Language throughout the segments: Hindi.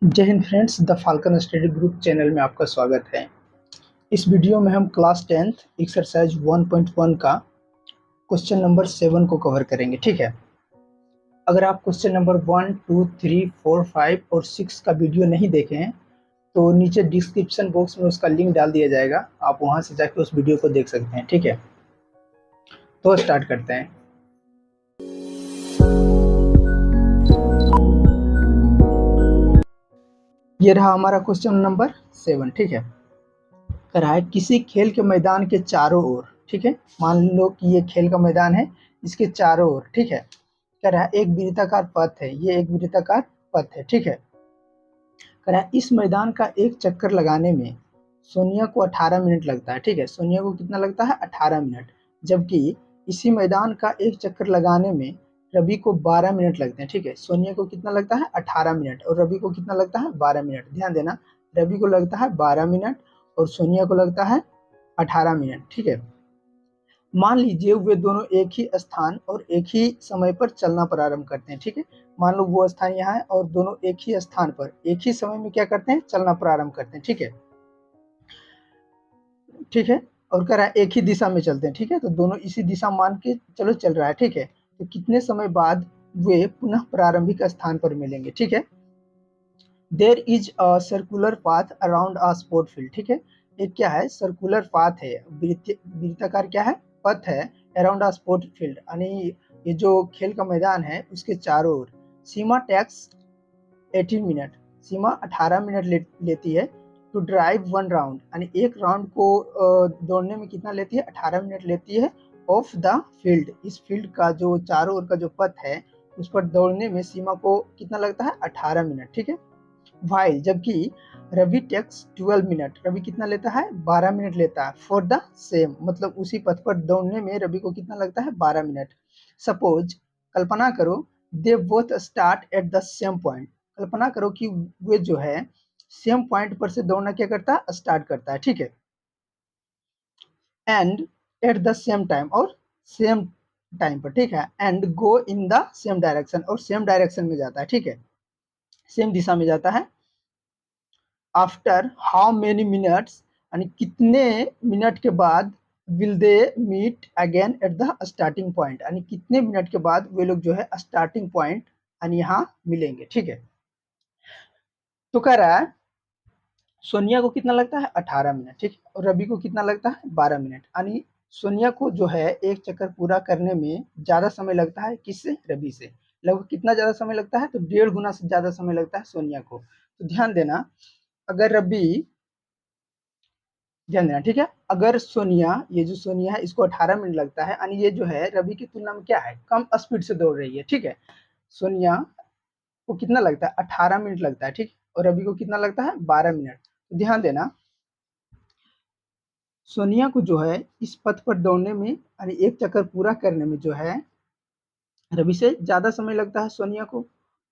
जय Hind friends, the falcon study group channel में आपका स्वागत है। इस वीडियो में हम क्लास 10th एक्सरसाइज 1.1 का क्वेश्चन नंबर 7 को कवर करेंगे। ठीक है, अगर आप क्वेश्चन नंबर 1, 2, 3, 4, 5 और 6 का वीडियो नहीं देखे हैं तो नीचे डिस्क्रिप्शन बॉक्स में उसका लिंक डाल दिया जाएगा, आप वहां से जाकर उस वीडियो को देख सकते हैं। ठीक है, तो स्टार्ट करते हैं। ये रहा हमारा क्वेश्चन नंबर 7। ठीक है, कह रहा है किसी खेल के मैदान के चारों ओर, ठीक है, मान लो कि ये खेल का मैदान है, इसके चारों ओर, ठीक है, कह रहा है एक वृत्ताकार पथ है, ये एक वृत्ताकार पथ है। ठीक है, कह रहा है इस मैदान का एक चक्कर लगाने में सोनिया को 18 मिनट लगता है। ठीक है, सोनिया को कितना लगता है? 18 मिनट। जबकि इसी मैदान का एक चक्कर लगाने में रवि को 12 मिनट लगते हैं। ठीक है, सोनिया को कितना लगता है? 18 मिनट, और रवि को कितना लगता है? 12 मिनट। ध्यान देना, रवि को लगता है 12 मिनट और सोनिया को लगता है 18 मिनट। ठीक है, मान लीजिए वे दोनों एक ही स्थान और एक ही समय पर चलना प्रारंभ करते हैं। ठीक है, मान लो वो स्थान यहाँ है और दोनों एक ही स्थान पर एक ही समय में क्या करते हैं? चलना प्रारंभ करते हैं। ठीक है, ठीक है, और कह रहा है एक ही दिशा में चलते हैं। ठीक है, तो दोनों इसी दिशा मान के चलो चल रहा है। ठीक है, तो कितने समय बाद वे पुनः प्रारंभिक स्थान पर मिलेंगे? ठीक है, there is a circular path around a sport field. ठीक है, एक क्या है? सर्कुलर पाथ है, वृत्ताकार क्या है? पथ है, अराउंड अ स्पोर्ट फील्ड, यानी ये जो खेल का मैदान है उसके चारों ओर। सीमा टैक्स 18 मिनट, सीमा 18 मिनट लेती है टू ड्राइव वन राउंड, यानी एक राउंड को दौड़ने में कितना लेती है? 18 मिनट लेती है ऑफ द फील्ड, इस फील्ड का जो चारों ओर का जो पथ है उस पर दौड़ने में सीमा को कितना लगता है? 18 मिनट। ठीक है, वाइल जबकि रवि टेक्स 12 मिनट, रवि कितना लेता है? 12 मिनट लेता है फॉर द सेम, मतलब उसी पथ पर दौड़ने में रवि को कितना लगता है? 12 मिनट। सपोज, कल्पना करो, they both start at the same point, कल्पना करो कि वे जो है सेम पॉइंट पर से दौड़ना क्या करता है? स्टार्ट करता है। ठीक है, and eight the same time, और सेम टाइम पर, ठीक है, and go in the same direction, और सेम डायरेक्शन में जाता है। ठीक है, सेम दिशा में जाता है। आफ्टर हाउ मेनी मिनट्स, यानी कितने मिनट के बाद will they meet again at the starting point, यानी कितने मिनट के बाद वे लोग जो है स्टार्टिंग पॉइंट यानी यहाँ मिलेंगे। ठीक है, तो कह रहा है सोनिया को कितना लगता है? 18 मिनट। ठीक है, और रवि को कितना लगता है? 12 मिनट, यानी सोनिया को जो है एक चक्कर पूरा करने में ज्यादा समय लगता है, किससे? रवि से। लगभग कितना ज्यादा समय लगता है? तो 1.5 गुना से ज्यादा समय लगता है सोनिया को। तो ध्यान देना, अगर रवि, ध्यान देना, ठीक है, अगर सोनिया, ये जो सोनिया है इसको 18 मिनट लगता है, यानी ये जो है रवि की तुलना में क्या है? कम स्पीड से दौड़ रही है। ठीक है, सोनिया को कितना लगता है? 18 मिनट लगता है। ठीक, और रवि को कितना लगता है? 12 मिनट। तो ध्यान देना, सोनिया को जो है इस पथ पर दौड़ने में, यानी एक चक्कर पूरा करने में जो है रवि से ज्यादा समय लगता है सोनिया को,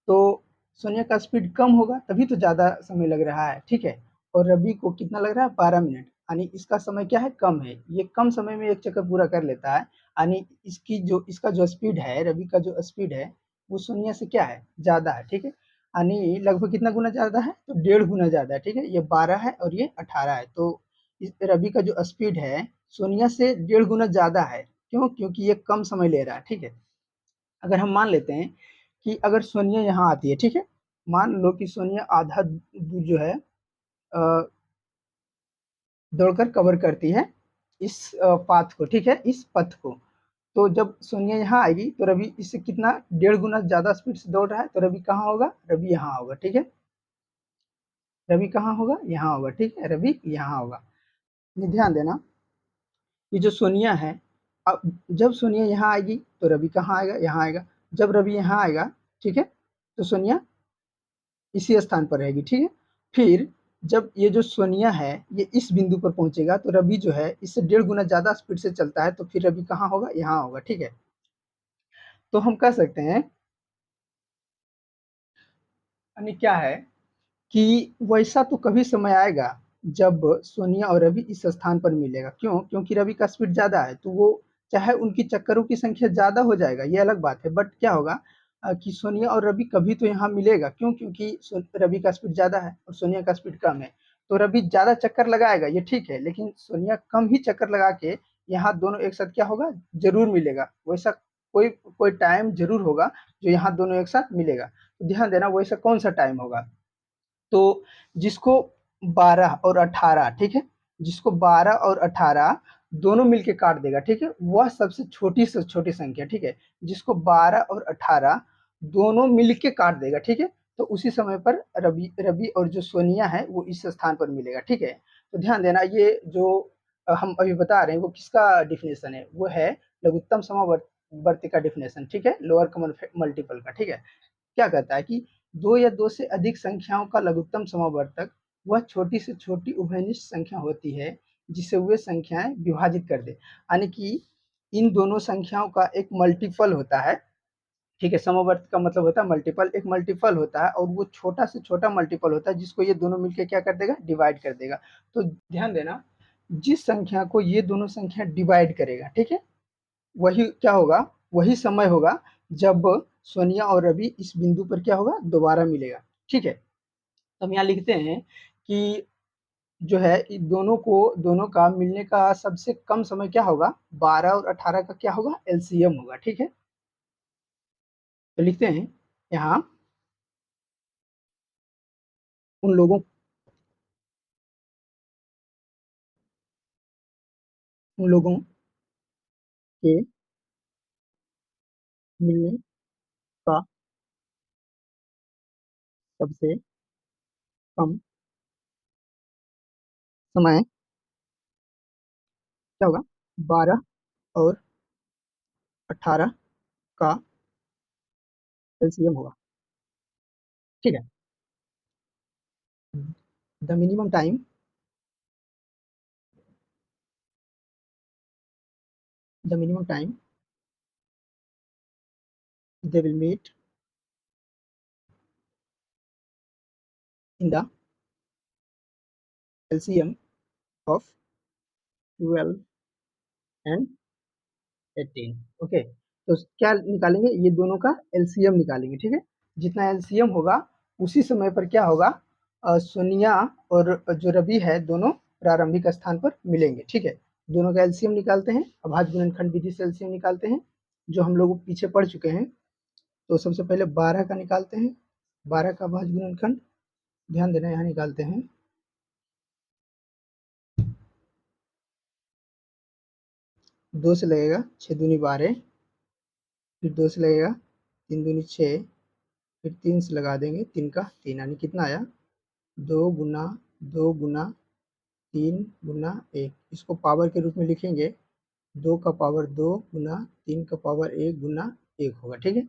तो सोनिया का स्पीड कम होगा, तभी तो ज्यादा समय लग रहा है। ठीक है, और रवि को कितना लग रहा है? 12 मिनट, यानी इसका समय क्या है? कम है, ये कम समय में एक चक्कर पूरा कर लेता है, यानी इसका जो स्पीड है, रवि का जो स्पीड है वो सोनिया से क्या है? ज्यादा है। ठीक है, यानी लगभग कितना गुना ज्यादा है? तो 1.5 गुना ज्यादा है। ठीक है, ये 12 है और ये 18 है, तो इस रवि का जो स्पीड है सोनिया से 1.5 गुना ज्यादा है। क्यों? क्योंकि ये कम समय ले रहा है। ठीक है, अगर हम मान लेते हैं कि अगर सोनिया यहाँ आती है, ठीक है, मान लो कि सोनिया आधा दूर जो है दौड़कर कवर करती है इस पाथ को, ठीक है, इस पथ को, तो जब सोनिया यहाँ आएगी तो रवि इससे कितना? 1.5 गुना ज्यादा स्पीड से दौड़ रहा है, तो रवि कहाँ होगा? रवि यहाँ होगा। ठीक है, रवि कहाँ होगा? यहाँ होगा। ठीक है, रवि यहाँ होगा। ये ध्यान देना, ये जो सोनिया है, अब जब सोनिया यहाँ आएगी तो रवि कहाँ आएगा? यहाँ आएगा। जब रवि यहाँ आएगा, ठीक है, तो सोनिया इसी स्थान पर रहेगी। ठीक है, फिर जब ये जो सोनिया है ये इस बिंदु पर पहुंचेगा तो रवि जो है इससे 1.5 गुना ज्यादा स्पीड से चलता है, तो फिर रवि कहाँ होगा? यहाँ होगा। ठीक है, तो हम कह सकते हैं, यानी क्या है कि वैसा तो कभी समय आएगा जब सोनिया और रवि इस स्थान पर मिलेगा। क्यों? क्योंकि रवि का स्पीड ज्यादा है, तो वो चाहे उनकी चक्करों की संख्या ज्यादा हो जाएगा, ये अलग बात है, बट क्या होगा? कि सोनिया और रवि कभी तो यहाँ मिलेगा। क्यों? क्योंकि रवि का स्पीड ज़्यादा है और सोनिया का स्पीड कम है। तो रवि ज़्यादा चक्कर लगाएगा, ये ठीक है, लेकिन सोनिया कम ही चक्कर लगा के यहाँ दोनों एक साथ क्या होगा, ज़रूर मिलेगा। वैसा कोई कोई टाइम ज़रूर होगा जो यहाँ दोनों एक साथ मिलेगा। तो ध्यान देना वैसा कौन-सा टाइम होगा। तो जिसको 12 और 18, ठीक है? जिसको 12 और 18 दोनों मिलके काट देगा, ठीक है? वह सबसे छोटी से छोटी संख्या, ठीक है? जिसको 12 और 18 दोनों मिलके काट देगा, ठीक है? तो उसी समय पर रवि रवि और जो सोनिया है वो इस स्थान पर मिलेगा, ठीक है? तो ध्यान देना ये जो हम अभी बता रहे हैं वो किसका डेफिनेशन है? वो है लघुत्तम समवर्ती का डेफिनेशन, ठीक है? लोअर कॉमन मल्टीपल का, ठीक है? क्या कहता है कि दो या दो से अधिक संख्याओं का लघुत्तम समवर्तक वह छोटी से छोटी उभयनिष्ठ संख्या होती है जिसे वे संख्याएं विभाजित कर दे। यानी कि इन दोनों संख्याओं का एक मल्टीपल होता है, ठीक है? समवर्त का मतलब होता है मल्टीपल, एक मल्टीपल होता है और वो छोटा से छोटा मल्टीपल होता है जिसको ये दोनों मिलकर क्या कर देगा, डिवाइड कर देगा। तो ध्यान देना, जिस संख्या को ये दोनों संख्या डिवाइड करेगा, ठीक है, वही क्या होगा, वही समय होगा जब सोनिया और रवि इस बिंदु पर क्या होगा, दोबारा मिलेगा, ठीक है? तो हम यहाँ लिखते हैं कि जो है दोनों को, दोनों का मिलने का सबसे कम समय क्या होगा, 12 और 18 का क्या होगा, एलसीएम होगा, ठीक है? तो लिखते हैं यहाँ उन लोगों उन लोगों के मिलने का सबसे कम समय क्या होगा, 12 और 18 का एलसीएम होगा, ठीक है? The minimum time the minimum time they will meet in the LCM of 12 and 18, okay? तो क्या निकालेंगे, ये दोनों का एलसीएम निकालेंगे, ठीक है? जितना एलसीएम होगा उसी समय पर क्या होगा, सोनिया और जो रवि है दोनों प्रारंभिक स्थान पर मिलेंगे, ठीक है? दोनों का एलसीएम निकालते हैं, अभाज्य गुणनखंड विधि से एलसीएम निकालते हैं जो हम लोग पीछे पढ़ चुके हैं। तो सबसे पहले 12 का निकालते हैं, 12 का अभाज्य गुणनखंड, ध्यान देना यहाँ निकालते हैं। 2 से लगेगा 6 दूनी 12, फिर 2 से लगेगा 3 दूनी 6, फिर 3 से लगा देंगे 3 का 3, यानी कितना आया, 2 गुना 2 गुना 3 गुना 1, इसको पावर के रूप में लिखेंगे, 2 का पावर 2 गुना 3 का पावर 1 गुना 1 होगा, ठीक है?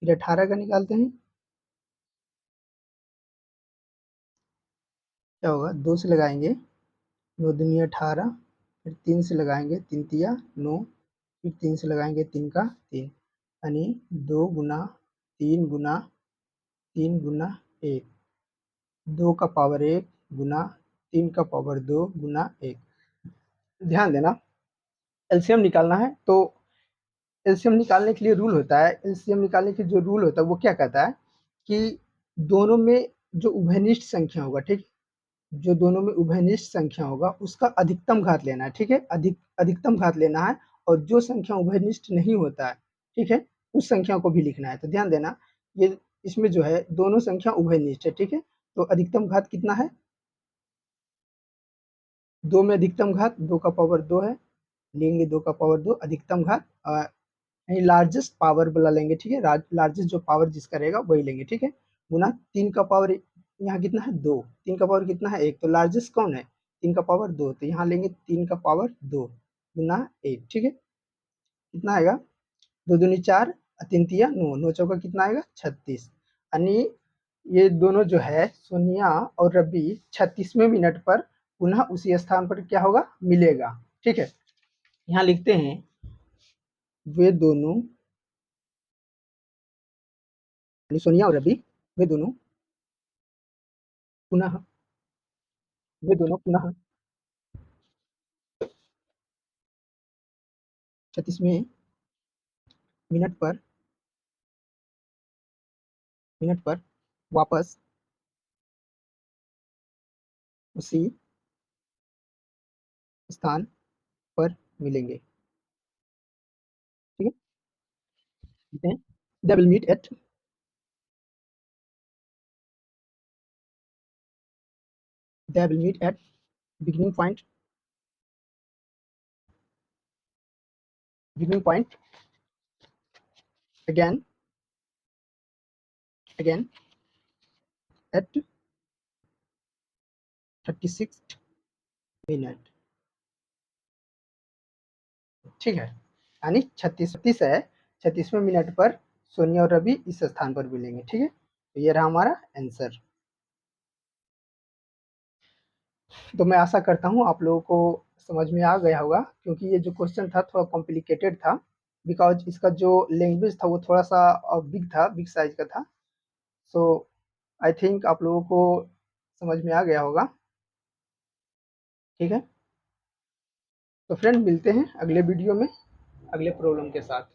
फिर 18 का निकालते हैं, क्या होगा, 2 से लगाएंगे 9 दूनी 18, फिर 3 से लगाएंगे 3 तिया 9, फिर 3 से लगाएंगे 3 का 3, यानी 2 गुना 3 गुना 3 गुना 1, 2 का पावर 1 गुना 3 का पावर 2 गुना 1। ध्यान देना, एलसीएम निकालना है तो एलसीएम निकालने के लिए रूल होता है, एलसीएम निकालने के जो रूल होता है वो क्या कहता है कि दोनों में जो उभयनिष्ठ संख्या होगा, ठीक, जो दोनों में उभयनिष्ठ संख्या होगा उसका अधिकतम घात लेना है, ठीक है? अधिकतम घात लेना है, और जो संख्या उभयनिष्ठ नहीं होता है, ठीक है, उस संख्या को भी लिखना है। तो ध्यान देना, ये इसमें जो है दोनों संख्या उभयनिष्ठ है, ठीक है? तो अधिकतम घात कितना है, 2 में अधिकतम घात 2 का पावर 2 है, लेंगे 2 का पावर 2 अधिकतम घात लार्जेस्ट पावर वाला लेंगे, ठीक है? लार्जेस्ट जो पावर जिसका रहेगा वही लेंगे, ठीक है? गुना 3 का पावर यहाँ कितना है, 2, 3 का पावर कितना है, 1, तो लार्जेस्ट कौन है, 3 का पावर 2, तो यहाँ लेंगे 3 का पावर 2 गुना 1, ठीक है? कितना आएगा, 2 दूनी 4, 3 तिया 9, 9 चौका कितना आएगा, 36, यानी ये दोनों जो है सोनिया और रवि 36वें मिनट पर पुनः उसी स्थान पर क्या होगा, मिलेगा, ठीक है? यहाँ लिखते हैं वे दोनों, यानी सोनिया और रवि, वे दोनों पुनः वे दोनों पुनः 36वें मिनट पर मिनट पर वापस उसी स्थान पर मिलेंगे। ठीक है, they will meet at beginning point again at 36 minute. ठीक है, यानी 36 है, 36वें मिनट पर सोनिया और रवि इस स्थान पर मिलेंगे। ठीक है, तो ये रहा हमारा आंसर। तो मैं आशा करता हूँ आप लोगों को समझ में आ गया होगा, क्योंकि ये जो क्वेश्चन था थोड़ा कॉम्प्लिकेटेड था, बिकॉज इसका जो लैंग्वेज था वो थोड़ा सा बिग था, बिग साइज का था। सो आई थिंक आप लोगों को समझ में आ गया होगा। ठीक है, तो फ्रेंड मिलते हैं अगले वीडियो में अगले प्रॉब्लम के साथ।